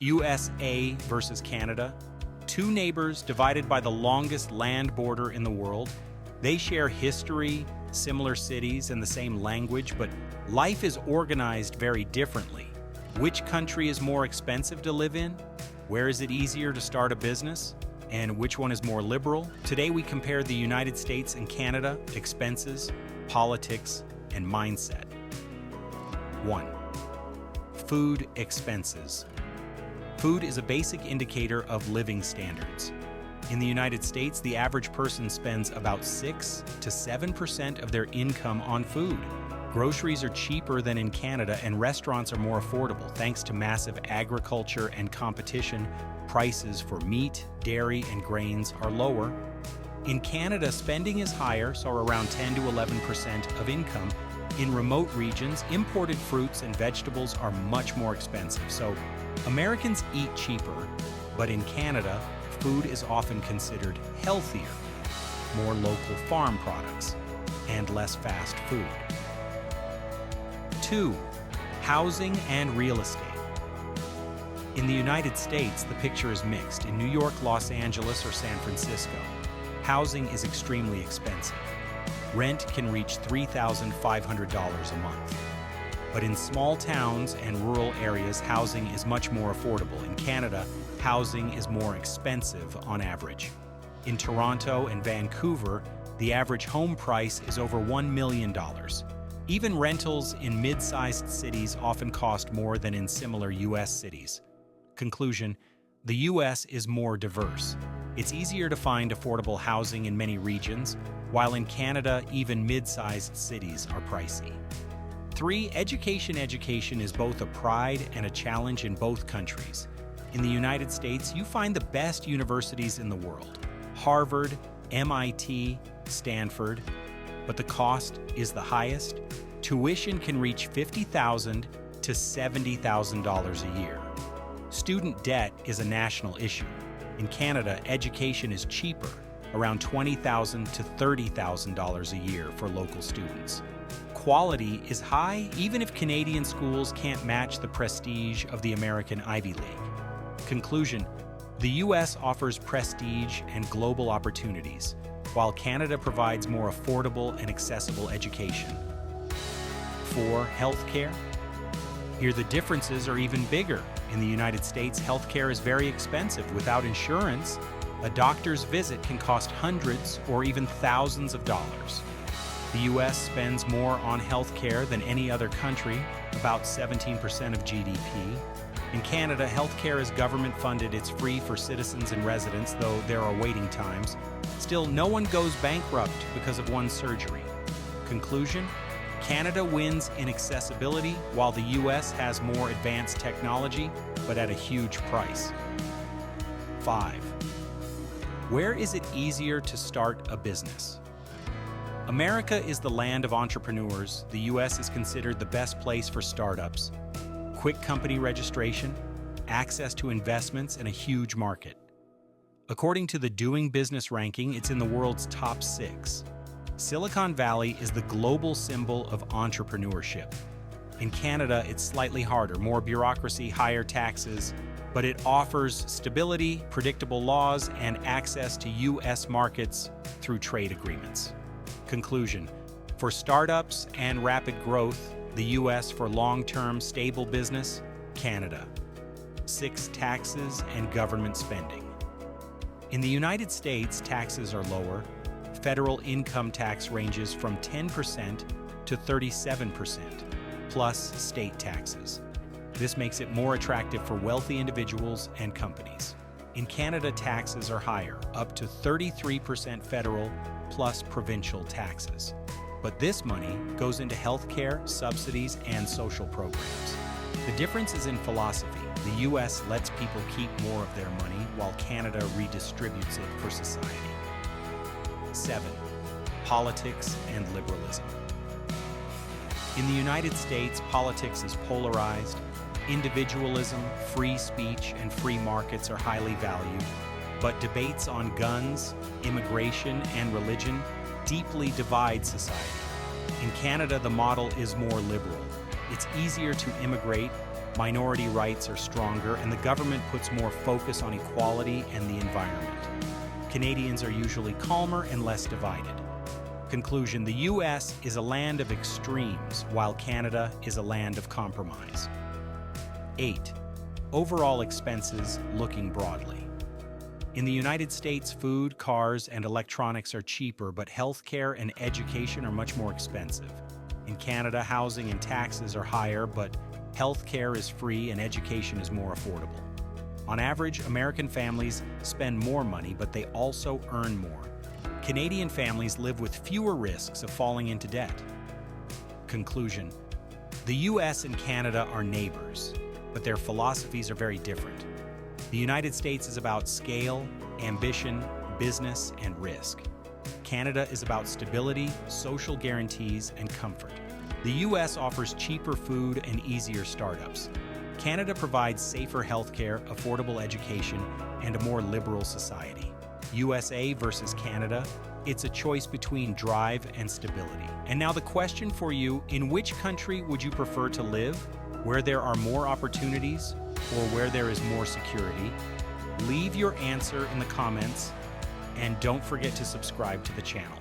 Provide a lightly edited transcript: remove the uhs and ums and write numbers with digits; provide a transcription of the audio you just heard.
USA versus Canada. Two neighbors divided by the longest land border in the world. They share history, similar cities, and the same language, but life is organized very differently. Which country is more expensive to live in? Where is it easier to start a business? And which one is more liberal? Today we compare the United States and Canada, expenses, politics, and mindset. 1. Food expenses. Food is a basic indicator of living standards. In the United States, the average person spends about 6 to 7% of their income on food. Groceries are cheaper than in Canada, and restaurants are more affordable thanks to massive agriculture and competition. Prices for meat, dairy, and grains are lower. In Canada, spending is higher, so around 10 to 11% of income. In remote regions, imported fruits and vegetables are much more expensive, so Americans eat cheaper, but in Canada, food is often considered healthier, more local farm products, and less fast food. 2. Housing and real estate. In the United States, the picture is mixed. In New York, Los Angeles, or San Francisco, housing is extremely expensive. Rent can reach $3,500 a month. But in small towns and rural areas, housing is much more affordable. In Canada, housing is more expensive on average. In Toronto and Vancouver, the average home price is over $1 million. Even rentals in mid-sized cities often cost more than in similar U.S. cities. Conclusion: the U.S. is more diverse. It's easier to find affordable housing in many regions, while in Canada, even mid-sized cities are pricey. 3. Education is both a pride and a challenge in both countries. In the United States, you find the best universities in the world: Harvard, MIT, Stanford. But the cost is the highest. Tuition can reach $50,000 to $70,000 a year. Student debt is a national issue. In Canada, education is cheaper, around $20,000 to $30,000 a year for local students. Quality is high, even if Canadian schools can't match the prestige of the American Ivy League. Conclusion: the U.S. offers prestige and global opportunities, while Canada provides more affordable and accessible education. 4. Healthcare. Here the differences are even bigger. In the United States, healthcare is very expensive. Without insurance, a doctor's visit can cost hundreds or even thousands of dollars. The U.S. spends more on healthcare than any other country, about 17% of GDP. In Canada, healthcare is government-funded. It's free for citizens and residents, though there are waiting times. Still, no one goes bankrupt because of one surgery. Conclusion: Canada wins in accessibility, while the U.S. has more advanced technology, but at a huge price. 5. Where is it easier to start a business? America is the land of entrepreneurs. The U.S. is considered the best place for startups. Quick company registration, access to investments, and a huge market. According to the Doing Business ranking, it's in the world's top 6. Silicon Valley is the global symbol of entrepreneurship. In Canada, it's slightly harder, more bureaucracy, higher taxes, but it offers stability, predictable laws, and access to U.S. markets through trade agreements. Conclusion: for startups and rapid growth, the U.S. for long-term stable business, Canada. 6. Taxes and government spending. In the United States, taxes are lower. Federal income tax ranges from 10% to 37%, plus state taxes. This makes it more attractive for wealthy individuals and companies. In Canada, taxes are higher, up to 33% federal, plus provincial taxes. But this money goes into healthcare, subsidies, and social programs. The difference is in philosophy. The U.S. lets people keep more of their money, while Canada redistributes it for society. 7. Politics and liberalism. In the United States, politics is polarized. Individualism, free speech, and free markets are highly valued. But debates on guns, immigration, and religion deeply divide society. In Canada, the model is more liberal. It's easier to immigrate, Minority rights are stronger, and the government puts more focus on equality and the environment. Canadians are usually calmer and less divided. Conclusion: the U.S. is a land of extremes, while Canada is a land of compromise. 8. Overall expenses looking broadly. In the United States, food, cars, and electronics are cheaper, but healthcare and education are much more expensive. In Canada, housing and taxes are higher, but healthcare is free and education is more affordable. On average, American families spend more money, but they also earn more. Canadian families live with fewer risks of falling into debt. Conclusion: the US and Canada are neighbors, but their philosophies are very different. The United States is about scale, ambition, business, and risk. Canada is about stability, social guarantees, and comfort. The US offers cheaper food and easier startups. Canada provides safer healthcare, affordable education, and a more liberal society. USA versus Canada, it's a choice between drive and stability. And now the question for you: in which country would you prefer to live? Where there are more opportunities or where there is more security? Leave your answer in the comments, and don't forget to subscribe to the channel.